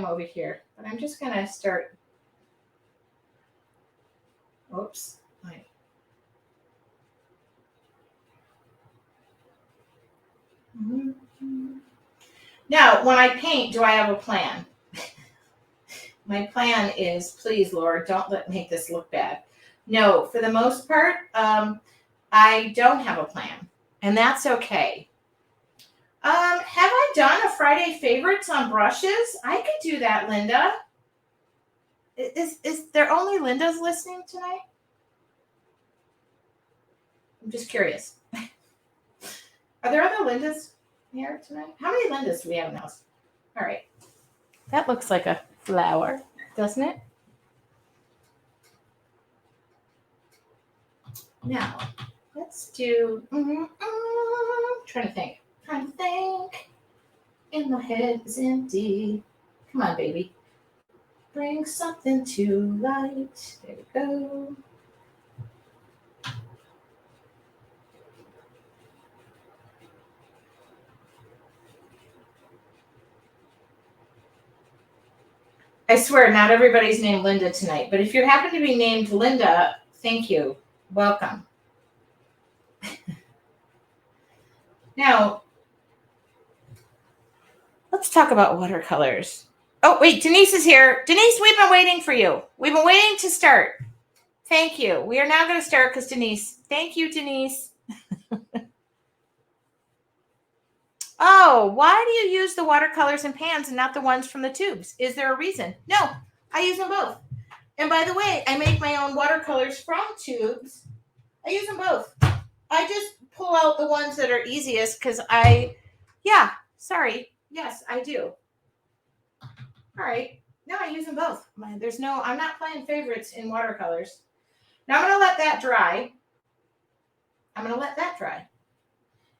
over here, but I'm just going to start. Oops. Now, when I paint, do I have a plan? My plan is, please, Lord, don't make this look bad. No, for the most part, I don't have a plan, and that's okay. Have I done a Friday favorites on brushes? I could do that, Linda. Is there only Lindas listening tonight? I'm just curious. Are there other Lindas here tonight? How many Lindas do we have in the house? All right. That looks like a flower, doesn't it? Now, let's do... Trying to think. And my head is empty. Come on, baby. Bring something to light. There we go. I swear, not everybody's named Linda tonight, but if you happen to be named Linda, thank you. Welcome. Now, let's talk about watercolors. Oh, wait, Denise is here. Denise, we've been waiting for you. We've been waiting to start. Thank you. We are now going to start because Denise. Thank you, Denise. Oh, why do you use the watercolors in pans and not the ones from the tubes? Is there a reason? No, I use them both. And by the way, I make my own watercolors from tubes. I use them both. I just pull out the ones that are easiest because Yes, I do. All right. No, I use them both. I'm not playing favorites in watercolors. Now I'm going to let that dry.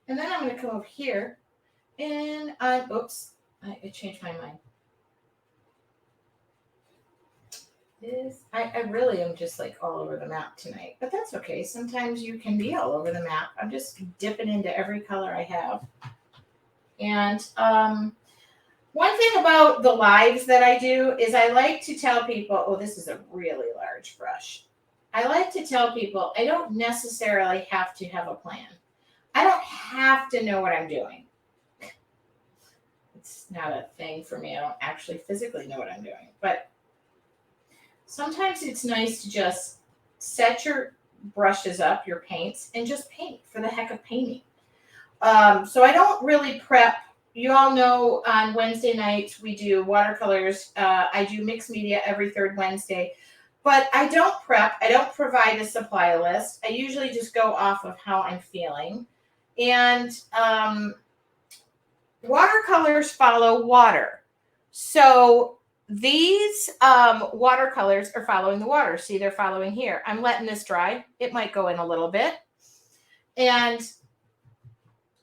And then I'm going to come over here and I changed my mind. I really am just like all over the map tonight, but that's okay. Sometimes you can be all over the map. I'm just dipping into every color I have. And one thing about the lives that I do is I like to tell people, oh, this is a really large brush. I like to tell people I don't necessarily have to have a plan. I don't have to know what I'm doing. It's not a thing for me. I don't actually physically know what I'm doing. But sometimes it's nice to just set your brushes up, your paints, and just paint for the heck of painting. So I don't really prep. You all know on Wednesday nights we do watercolors. I do mixed media every third Wednesday. But I don't prep. I don't provide a supply list. I usually just go off of how I'm feeling. And watercolors follow water. So these watercolors are following the water. See, they're following here. I'm letting this dry. It might go in a little bit. And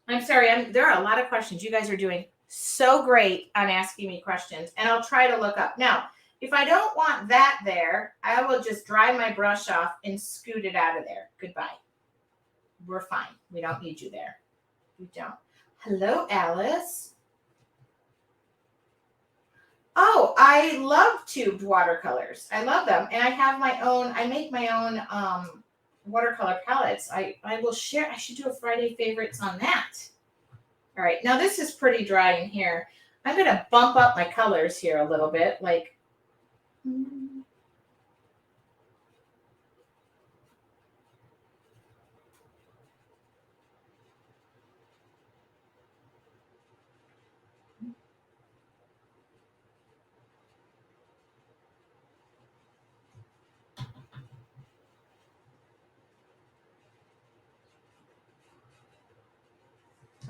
I'm sorry, there are a lot of questions. You guys are doing so great on asking me questions. And I'll try to look up. Now, if I don't want that there, I will just dry my brush off and scoot it out of there. Goodbye. We're fine. We don't need you there. We don't. Hello, Alice. Oh, I love tubed watercolors. I love them. And I have my own, I make my own watercolor palettes. I will share. I should do a Friday favorites on that. All right. Now this is pretty dry in here. I'm going to bump up my colors here a little bit.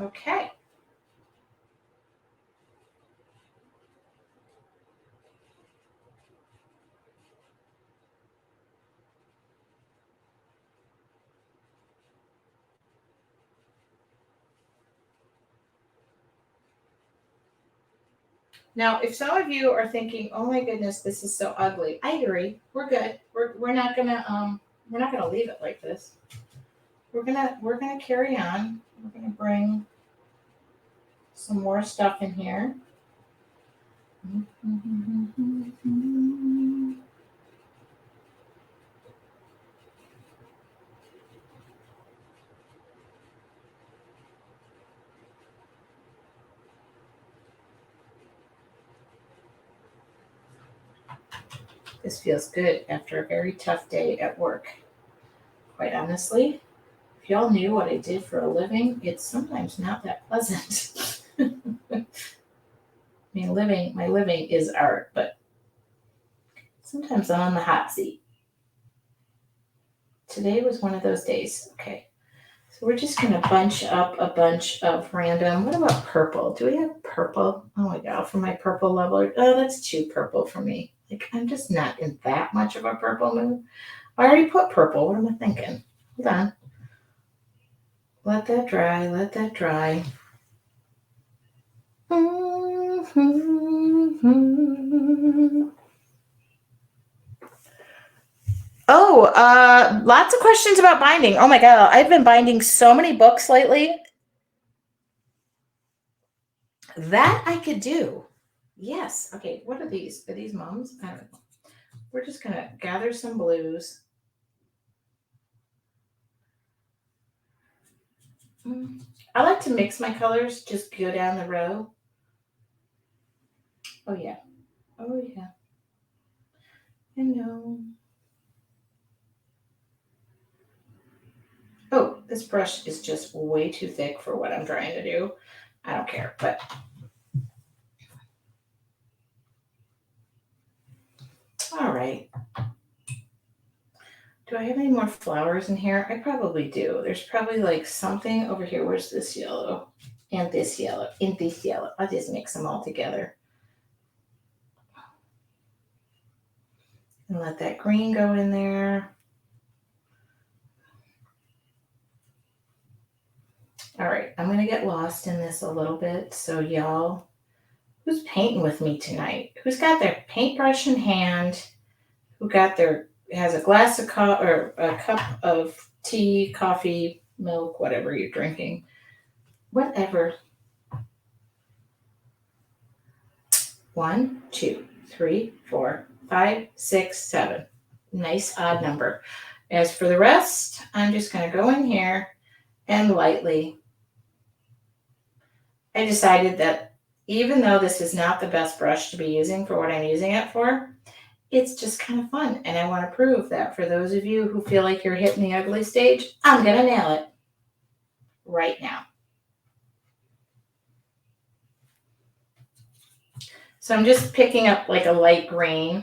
Okay. Now, if some of you are thinking, "Oh my goodness, this is so ugly," I agree. We're good. We're not gonna leave it like this. We're gonna carry on. We're gonna bring some more stuff in here. This feels good after a very tough day at work. Quite honestly, if y'all knew what I did for a living, it's sometimes not that pleasant. I mean, my living is art, but sometimes I'm on the hot seat. Today was one of those days. Okay. So we're just going to bunch up a bunch of random. What about purple? Do we have purple? Oh my God, for my purple level. Oh, that's too purple for me. Like, I'm just not in that much of a purple mood. I already put purple. What am I thinking? Hold on. Let that dry. Let that dry. Oh, lots of questions about binding. Oh my God, I've been binding so many books lately. That I could do. Yes. Okay, what are these? Are these mums? I don't know. We're just going to gather some blues. I like to mix my colors, just go down the row. Oh, yeah. Oh, yeah. I know. Oh, this brush is just way too thick for what I'm trying to do. I don't care, but. All right. Do I have any more flowers in here? I probably do. There's probably like something over here. Where's this yellow? And this yellow. And this yellow. I'll just mix them all together. And let that green go in there. All right, I'm going to get lost in this a little bit. So y'all, who's painting with me tonight? Who's got their paintbrush in hand? Who has a glass of or a cup of tea, coffee, milk, whatever you're drinking. Whatever. 1, 2, 3, 4, 5, 6, 7. Nice odd number. As for the rest, I'm just going to go in here and lightly. I decided that even though this is not the best brush to be using for what I'm using it for, it's just kind of fun. And I want to prove that for those of you who feel like you're hitting the ugly stage, I'm going to nail it right now. So I'm just picking up like a light green.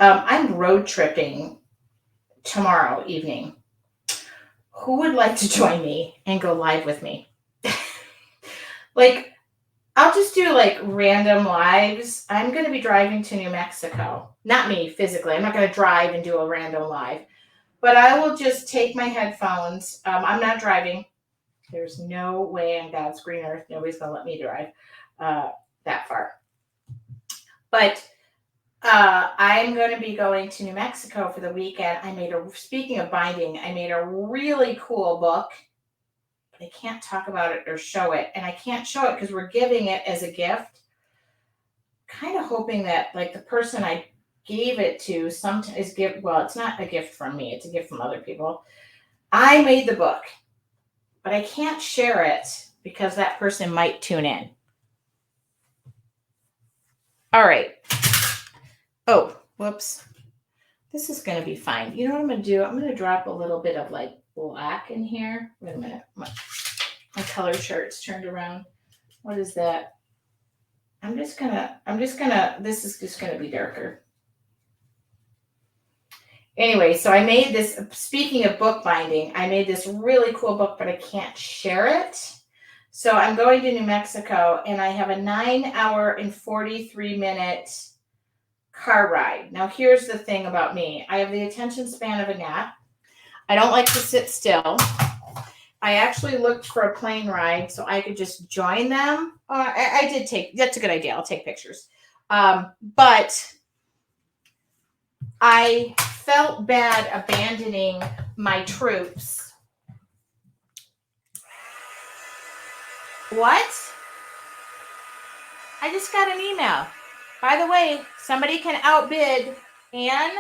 I'm road tripping tomorrow evening. Who would like to join me and go live with me? Like, I'll just do like random lives. I'm going to be driving to New Mexico. Not me physically. I'm not going to drive and do a random live. But I will just take my headphones. I'm not driving. There's no way on God's green earth nobody's going to let me drive that far. But I'm going to be going to New Mexico for the weekend. Speaking of binding, I made a really cool book. But I can't talk about it or show it. And I can't show it because we're giving it as a gift. Kind of hoping that like the person I gave it to sometimes it's not a gift from me. It's a gift from other people. I made the book, but I can't share it because that person might tune in. All right. Oh, whoops. This is going to be fine. You know what I'm going to do? I'm going to drop a little bit of like black in here. Wait a minute. My color chart's turned around. What is that? this is just going to be darker. Anyway, so I made this, speaking of book binding, I made this really cool book, but I can't share it. So I'm going to New Mexico and I have a 9-hour and 43-minute car ride. Now, here's the thing about me. I have the attention span of a gnat. I don't like to sit still. I actually looked for a plane ride so I could just join them. That's a good idea. I'll take pictures. But I felt bad abandoning my troops. What? I just got an email. By the way, somebody can outbid Anne.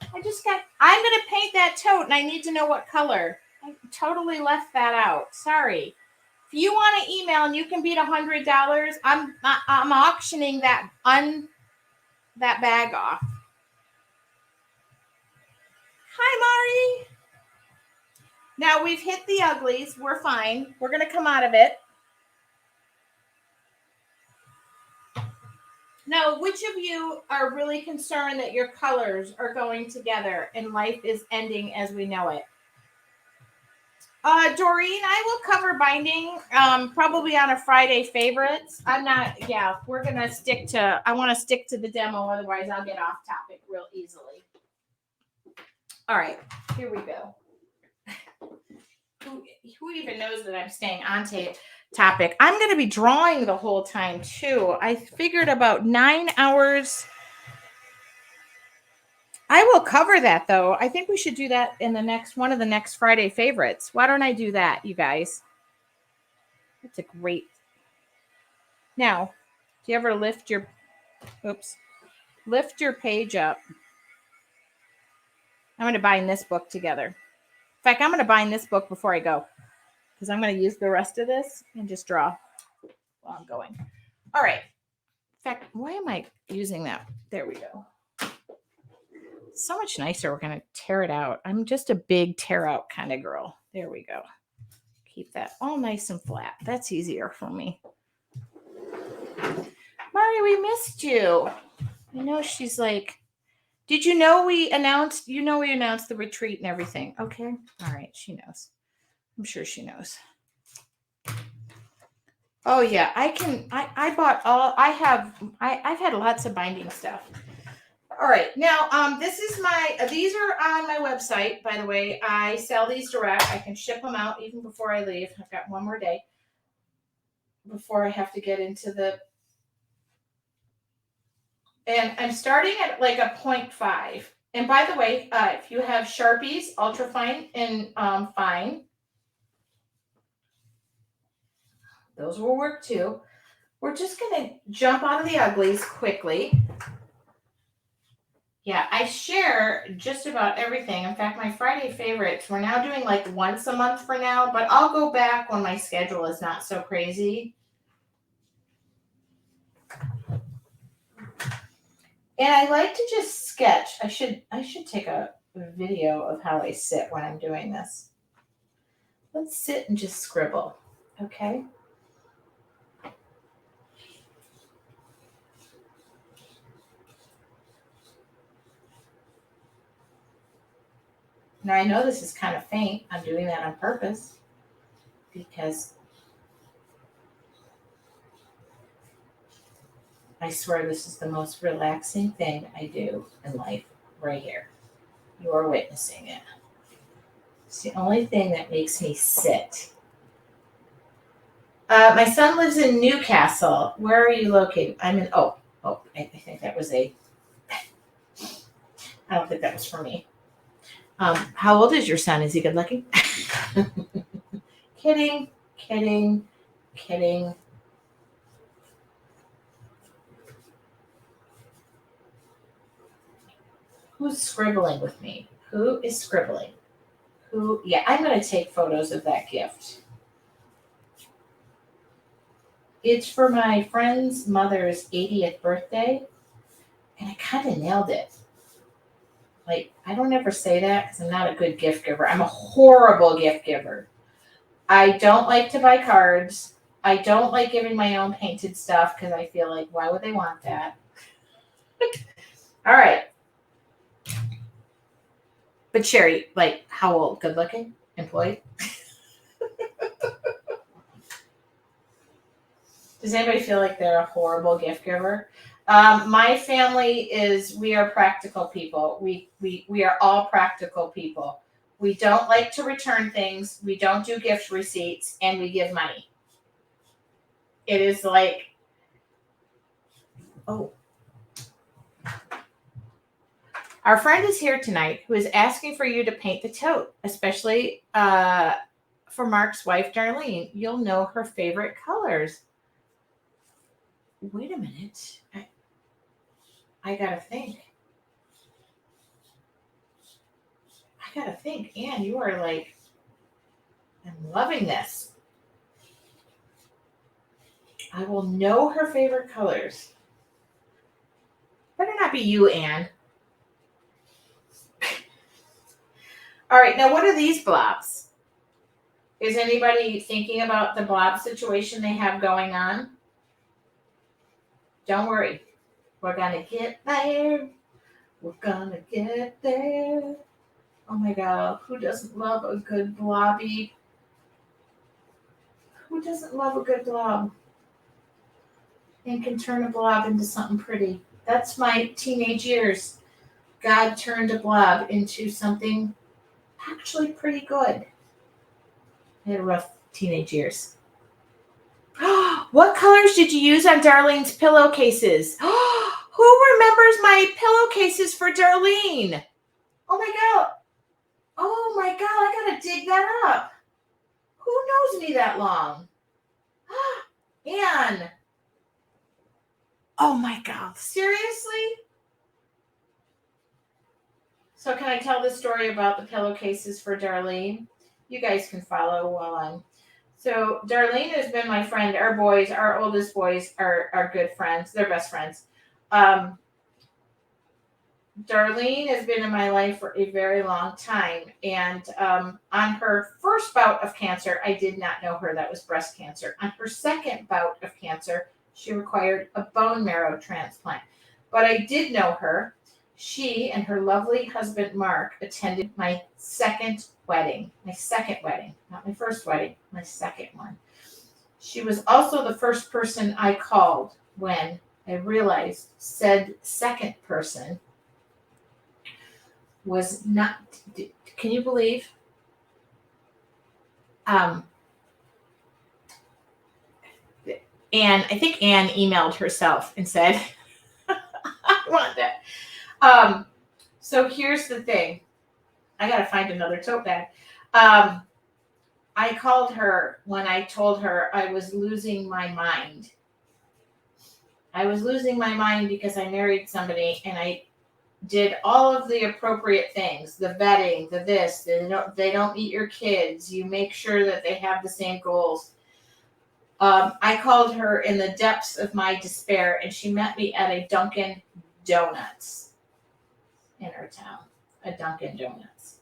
I'm going to paint that tote and I need to know what color. I totally left that out. Sorry. If you want to email and you can beat $100, I'm auctioning that bag off. Hi, Mari. Now we've hit the uglies. We're fine. We're going to come out of it. Now, which of you are really concerned that your colors are going together and life is ending as we know it? Doreen, I will cover binding probably on a Friday favorites. I want to stick to the demo. Otherwise, I'll get off topic real easily. All right, here we go. Who even knows that I'm staying on topic? I'm going to be drawing the whole time too. I figured about 9 hours. I will cover that though. I think we should do that in one of the next Friday favorites. Why don't I do that, you guys? That's a great. Now, do you ever lift your page up? I'm going to bind this book together. In fact, I'm going to bind this book before I go because I'm going to use the rest of this and just draw while I'm going. All right. In fact, why am I using that? There we go. So much nicer. We're going to tear it out. I'm just a big tear out kind of girl. There we go. Keep that all nice and flat. That's easier for me. Mari, we missed you. I know she's like, did you know we announced the retreat and everything? Okay. All right. She knows. I'm sure she knows. Oh yeah. I've had lots of binding stuff. All right. Now, these are on my website, by the way. I sell these direct. I can ship them out even before I leave. I've got one more day before I have to get into and I'm starting at like a 0.5. And by the way, if you have Sharpies, ultra fine and fine, those will work too. We're just going to jump out of the uglies quickly. Yeah, I share just about everything. In fact, my Friday favorites, we're now doing like once a month for now, but I'll go back when my schedule is not so crazy. And I like to just sketch. I should take a video of how I sit when I'm doing this. Let's sit and just scribble, okay? Now I know this is kind of faint. I'm doing that on purpose because I swear this is the most relaxing thing I do in life right here. You are witnessing it. It's the only thing that makes me sit. My son lives in Newcastle. Where are you located? I'm in, I think that was I don't think that was for me. How old is your son? Is he good looking? Kidding. Who's scribbling with me? Who is scribbling? Yeah, I'm going to take photos of that gift. It's for my friend's mother's 80th birthday, and I kind of nailed it. Like, I don't ever say that because I'm not a good gift giver. I'm a horrible gift giver. I don't like to buy cards. I don't like giving my own painted stuff because I feel like, why would they want that? All right. But Sherry, like, how old? Good looking? Employed? Does anybody feel like they're a horrible gift giver? My family we are practical people. We are all practical people. We don't like to return things. We don't do gift receipts, and we give money. It is like, Our friend is here tonight who is asking for you to paint the tote, especially for Mark's wife, Darlene. You'll know her favorite colors. Wait a minute. I gotta think. Anne, you are like, I'm loving this. I will know her favorite colors. Better not be you, Anne. All right, now what are these blobs? Is anybody thinking about the blob situation they have going on? Don't worry. We're going to get there. We're going to get there. Oh my God, who doesn't love a good blobby? Who doesn't love a good blob? And can turn a blob into something pretty. That's my teenage years. God turned a blob into something actually pretty good. I had rough teenage years. What colors did you use on Darlene's pillowcases? Who remembers my pillowcases for Darlene? Oh my God. Oh my God, I gotta dig that up. Who knows me that long? Anne. Oh my God, seriously? So can I tell the story about the pillowcases for Darlene? You guys can follow while I'm. So Darlene has been my friend. Our boys, our oldest boys are good friends. They're best friends. Darlene has been in my life for a very long time. And on her first bout of cancer, I did not know her. That was breast cancer. On her second bout of cancer, she required a bone marrow transplant. But I did know her. She and her lovely husband, Mark, attended my second wedding. My second wedding. Not my first wedding, my second one. She was also the first person I called when I realized said second person was not, can you believe? Anne, I think Anne emailed herself and said, I want that. So here's the thing. I got to find another tote bag. I called her when I told her I was losing my mind. I was losing my mind because I married somebody and I did all of the appropriate things, the vetting, the this, they don't meet your kids. You make sure that they have the same goals. I called her in the depths of my despair and she met me at a Dunkin' Donuts in her town, a Dunkin' Donuts.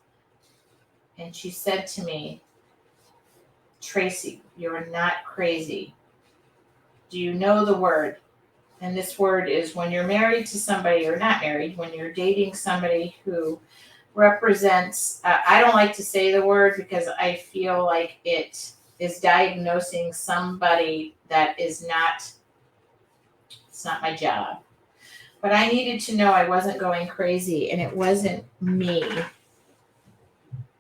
And she said to me, Tracy, you're not crazy. Do you know the word? And this word is when you're married to somebody or not married, when you're dating somebody who represents, I don't like to say the word because I feel like it is diagnosing somebody that is not, it's not my job. But I needed to know I wasn't going crazy and it wasn't me.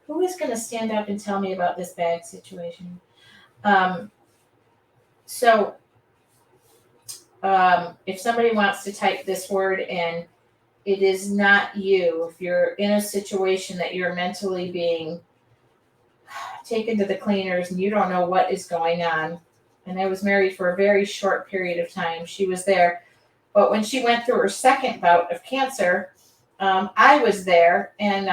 Who is going to stand up and tell me about this bag situation? If somebody wants to type this word in, it is not you. If you're in a situation that you're mentally being taken to the cleaners and you don't know what is going on, and I was married for a very short period of time, she was there. But when she went through her second bout of cancer, I was there, and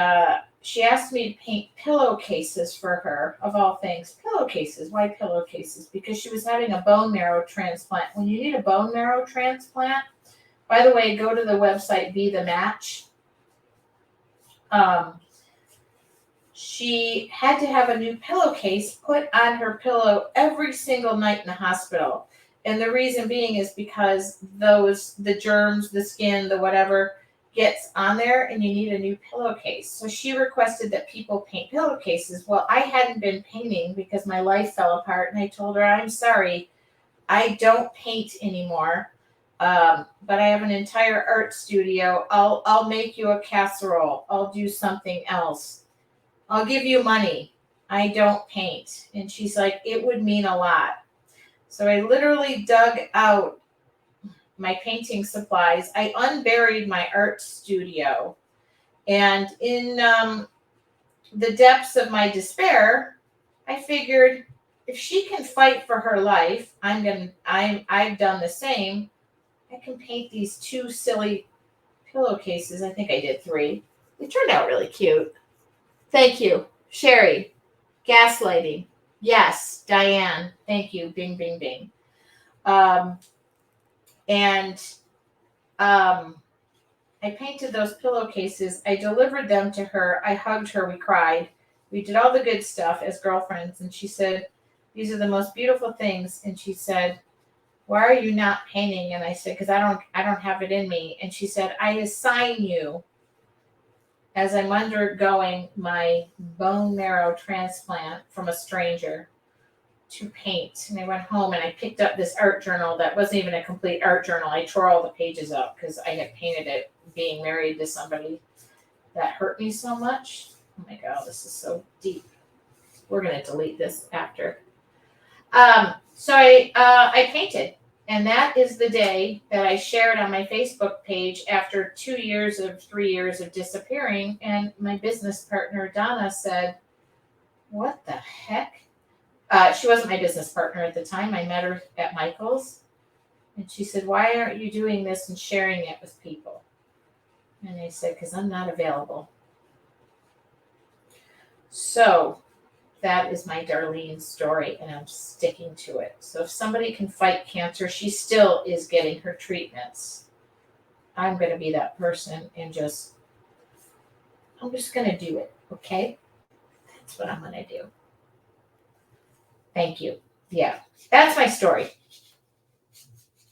she asked me to paint pillowcases for her, of all things. Pillowcases. Why pillowcases? Because she was having a bone marrow transplant. When you need a bone marrow transplant, by the way, go to the website Be The Match. She had to have a new pillowcase put on her pillow every single night in the hospital. And the reason being is because the germs, the skin, the whatever, gets on there and you need a new pillowcase. So she requested that people paint pillowcases. Well, I hadn't been painting because my life fell apart, and I told her, I'm sorry, I don't paint anymore. But I have an entire art studio. I'll make you a casserole. I'll do something else. I'll give you money. I don't paint. And she's like, it would mean a lot. So I literally dug out my painting supplies. I unburied my art studio And in the depths of my despair, I figured if she can fight for her life, I've done the same. I can paint these two silly pillowcases. I think I did three. They turned out really cute. Thank you, Sherry. Gaslighting. Yes, Diane. Thank you. Bing, bing, bing. Um, and I painted those pillowcases. I delivered them to her. I hugged her. We cried. We did all the good stuff as girlfriends. And she said, "These are the most beautiful things." And she said, "Why are you not painting?" And I said, "Because I don't have it in me." And she said, "I assign you, as I'm undergoing my bone marrow transplant from a stranger, to paint." And I went home and I picked up this art journal that wasn't even a complete art journal. I tore all the pages up because I had painted it being married to somebody that hurt me so much. Oh my God, this is so deep. We're going to delete this after. So I painted. And that is the day that I shared on my Facebook page after 3 years of disappearing. And my business partner, Donna, said, "What the heck?" She wasn't my business partner at the time. I met her at Michael's. And she said, "Why aren't you doing this and sharing it with people?" And I said, "Because I'm not available." So that is my Darlene story, and I'm sticking to it. So if somebody can fight cancer, she still is getting her treatments. I'm going to be that person and I'm just going to do it, okay? That's what I'm going to do. Thank you. Yeah, that's my story.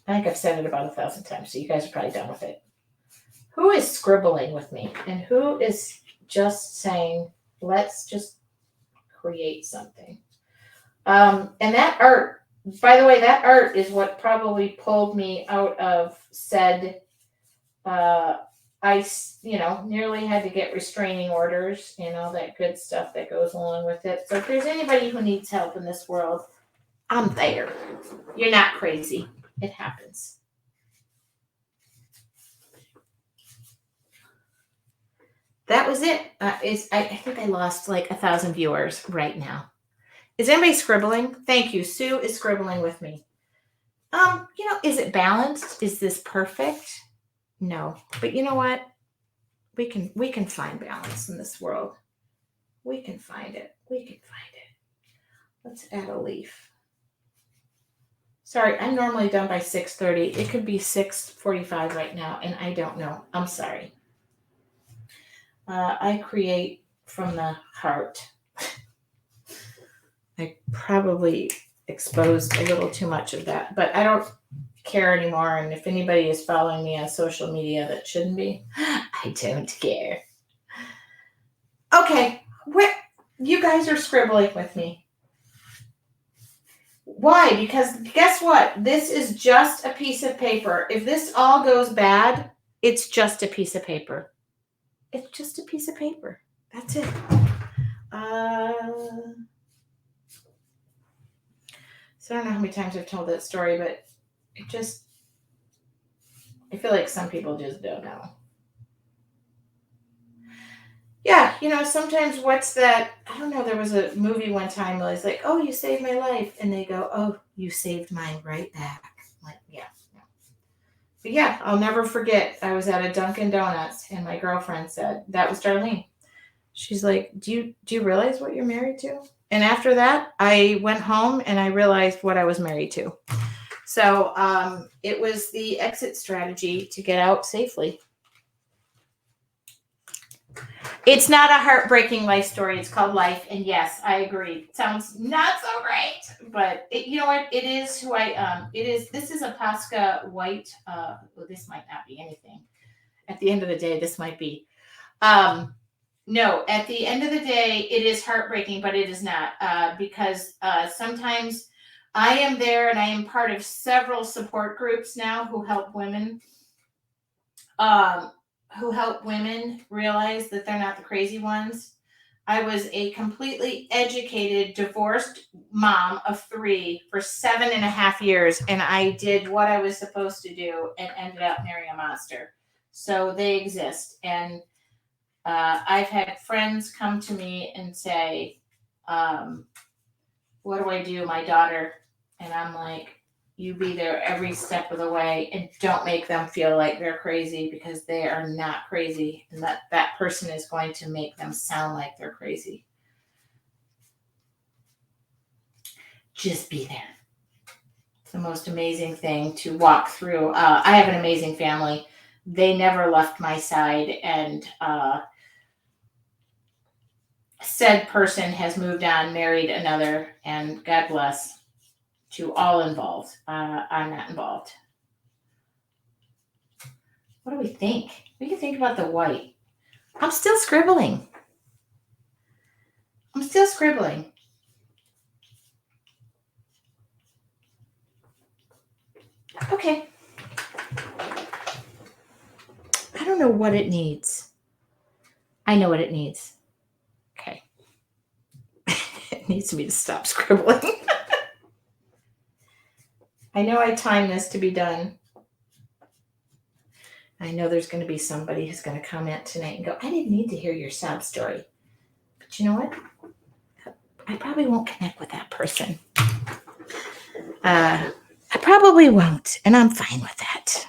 I think I've said it about 1,000 times, so you guys are probably done with it. Who is scribbling with me? And who is just saying, let's just create something? And that art, by the way, that art is what probably pulled me out of said, I, nearly had to get restraining orders and all that good stuff that goes along with it. So if there's anybody who needs help in this world, I'm there. You're not crazy. It happens. That was it. I think I lost like 1,000 viewers right now. Is anybody scribbling? Thank you. Sue is scribbling with me. Is it balanced? Is this perfect? No. But you know what? We can find balance in this world. We can find it. Let's add a leaf. Sorry, I'm normally done by 6:30. It could be 6:45 right now, and I don't know. I'm sorry. I create from the heart. I probably exposed a little too much of that, but I don't care anymore. And if anybody is following me on social media that shouldn't be, I don't care. Okay, you guys are scribbling with me. Why? Because guess what? This is just a piece of paper. If this all goes bad, it's just a piece of paper. It's just a piece of paper. That's it. So I don't know how many times I've told that story, but I feel like some people just don't know. Yeah, sometimes what's that? I don't know. There was a movie one time where it's like, "Oh, you saved my life." And they go, "Oh, you saved mine right back." I'm like, yeah. But yeah, I'll never forget. I was at a Dunkin' Donuts and my girlfriend said, that was Darlene. She's like, do you realize what you're married to? And after that, I went home and I realized what I was married to. So it was the exit strategy to get out safely. It's not a heartbreaking life story. It's called life. And yes, I agree. It sounds not so great, but you know what? It is who I am. This is a Posca white. This might not be anything. At the end of the day, this might be. No, at the end of the day, it is heartbreaking, but it is not because sometimes I am there and I am part of several support groups now who help women. Who help women realize that they're not the crazy ones. I was a completely educated, divorced mom of 3 for 7.5 years, and I did what I was supposed to do and ended up marrying a monster. So they exist. And I've had friends come to me and say, what do I do, my daughter? And I'm like, you be there every step of the way and don't make them feel like they're crazy, because they are not crazy. And that person is going to make them sound like they're crazy. Just be there. It's the most amazing thing to walk through. I have an amazing family. They never left my side, and said person has moved on, married another, and God bless to all involved. I'm not involved. What do we think? We can think about the white. I'm still scribbling. Okay. I don't know what it needs. I know what it needs. Okay. It needs me to stop scribbling. I know I timed this to be done. I know there's going to be somebody who's going to comment tonight and go, I didn't need to hear your sob story. But you know what? I probably won't connect with that person. I probably won't, and I'm fine with that.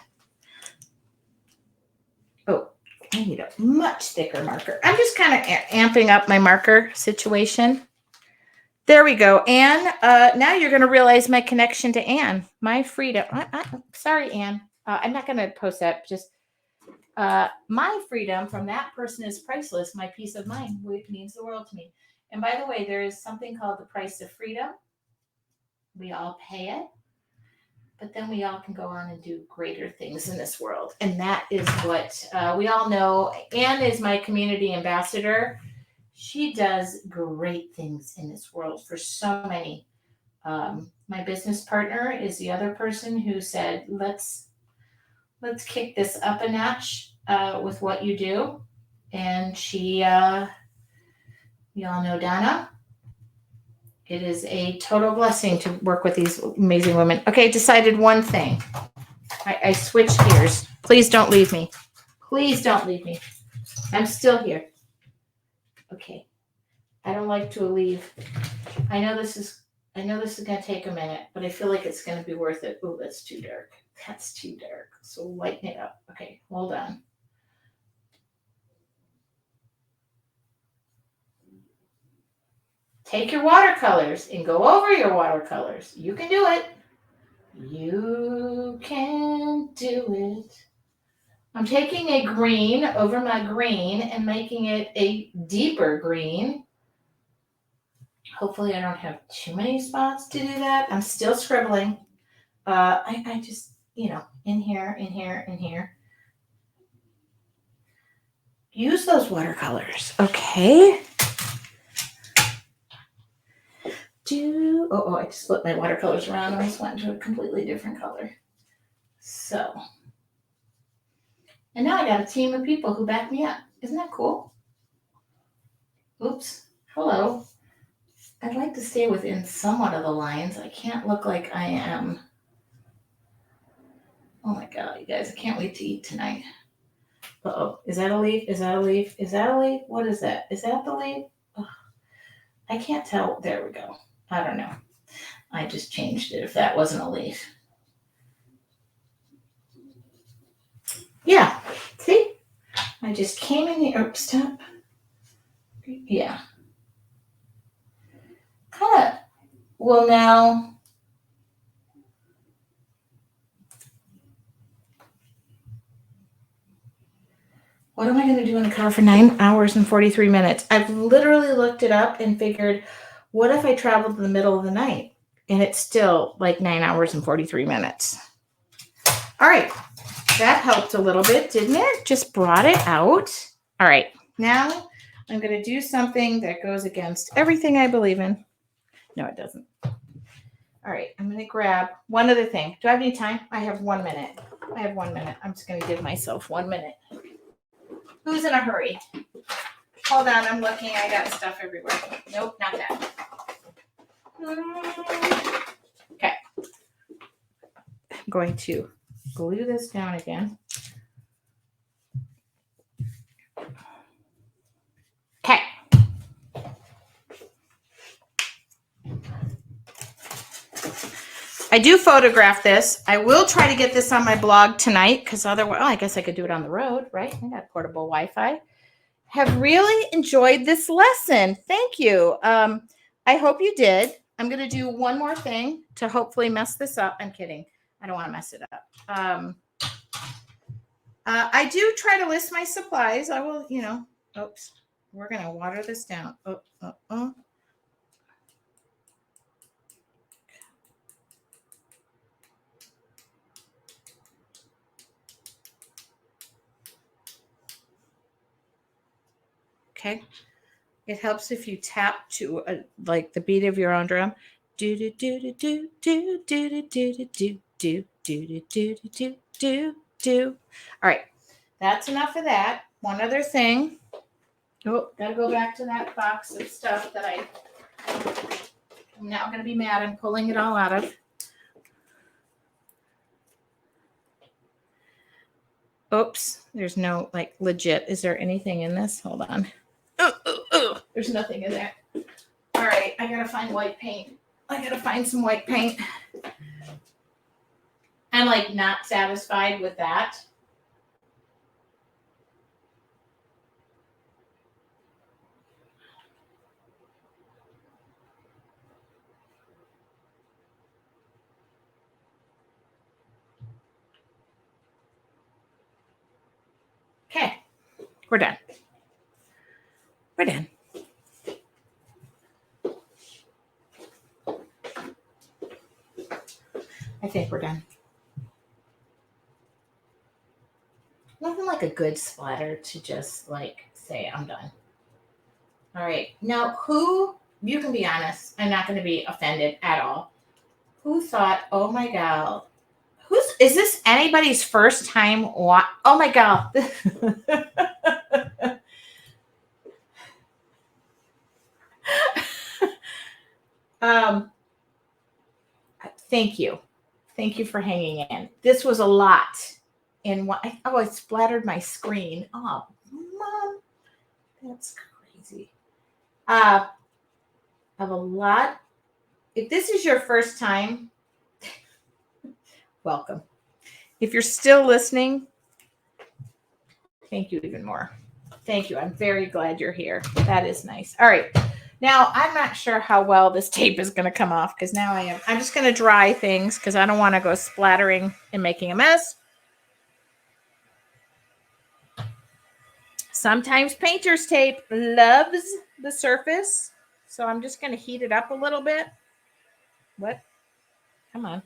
Oh, I need a much thicker marker. I'm just kind of amping up my marker situation. There we go. Anne, now you're going to realize my connection to Anne. My freedom. Sorry, Anne. I'm not going to post that. Just my freedom from that person is priceless. My peace of mind means the world to me. And by the way, there is something called the price of freedom. We all pay it, but then we all can go on and do greater things in this world. And that is what we all know. Anne is my community ambassador. She does great things in this world for so many. My business partner is the other person who said, let's kick this up a notch with what you do. And she, we all know Donna. It is a total blessing to work with these amazing women. Okay, decided one thing. I switched gears. Please don't leave me. Please don't leave me. I'm still here. Okay. I don't like to leave. I know this is going to take a minute, but I feel like it's going to be worth it. Oh, that's too dark. That's too dark. So lighten it up. Okay, hold on. Take your watercolors and go over your watercolors. You can do it. You can do it. I'm taking a green over my green and making it a deeper green. Hopefully I don't have too many spots to do that. I'm still scribbling. I just, in here, in here, in here. Use those watercolors, okay? I just flipped my watercolors around and I just went into a completely different color. So, and now I got a team of people who back me up. Isn't that cool? Oops. Hello. I'd like to stay within somewhat of the lines. I can't look like I am. Oh my God, you guys, I can't wait to eat tonight. Uh-oh. Is that a leaf? Is that a leaf? Is that a leaf? What is that? Is that the leaf? Ugh. I can't tell. There we go. I don't know. I just changed it if that wasn't a leaf. Yeah. See? I just came in the herb step. Yeah. Kind of. Well, now. What am I going to do in the car for 9 hours and 43 minutes? I've literally looked it up and figured, what if I traveled in the middle of the night? And it's still like 9 hours and 43 minutes. All right. That helped a little bit, didn't it? Just brought it out. All right. Now I'm going to do something that goes against everything I believe in. No, it doesn't. All right. I'm going to grab one other thing. Do I have any time? I have 1 minute. I'm just going to give myself 1 minute. Who's in a hurry? Hold on. I'm looking. I got stuff everywhere. Nope, not that. Okay. I'm going to glue this down again. I do photograph this. I will try to get this on my blog tonight because otherwise, I guess I could do it on the road, right? I got portable Wi-Fi. Have really enjoyed this lesson. Thank you. I hope you did. I'm going to do one more thing to hopefully mess this up. I'm kidding. I don't want to mess it up. I do try to list my supplies. I will, oops, we're going to water this down. Okay. It helps if you tap to like the beat of your own drum. Do do do do do do do do do do do do do do do do. All right, that's enough of that. One other thing. Oh, gotta go back to that box of stuff that I'm now gonna be mad. I'm pulling it all out of. Oops, there's no like legit. Is there anything in this? Hold on. There's nothing in there. All right, I gotta find white paint. I gotta find some white paint. I'm like not satisfied with that. Okay, we're done. We're done. I think we're done. Nothing like a good splatter to just like say I'm done. All right. Now, you can be honest, I'm not going to be offended at all. Who thought, oh my God, is this anybody's first time? Oh my God. Thank you. Thank you for hanging in. This was a lot. I splattered my screen. Oh, Mom, that's crazy. Of a lot. If this is your first time, welcome. If you're still listening, thank you even more. Thank you. I'm very glad you're here. That is nice. All right. Now, I'm not sure how well this tape is going to come off because now I'm just going to dry things because I don't want to go splattering and making a mess. Sometimes painter's tape loves the surface. So I'm just going to heat it up a little bit. What? Come on.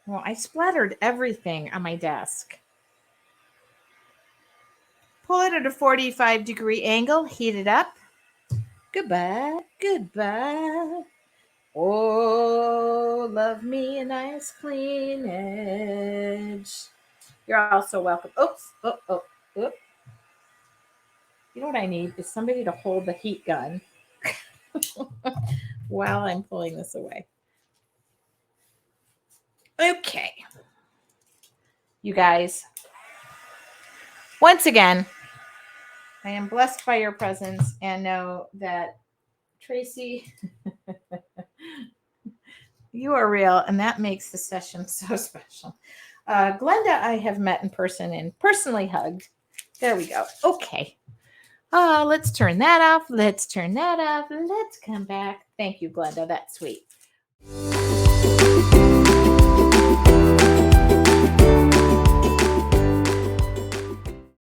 Well, I splattered everything on my desk. Pull it at a 45-degree angle. Heat it up. Goodbye. Goodbye. Oh, love me a nice clean edge. You're also welcome. Oops. Oh. You know what I need is somebody to hold the heat gun while I'm pulling this away. Okay. You guys, once again, I am blessed by your presence and know that Tracy, you are real, and that makes the session so special. Glenda, I have met in person and personally hugged. There we go. Okay. Let's turn that off. Let's turn that off. Let's come back. Thank you, Glenda. That's sweet.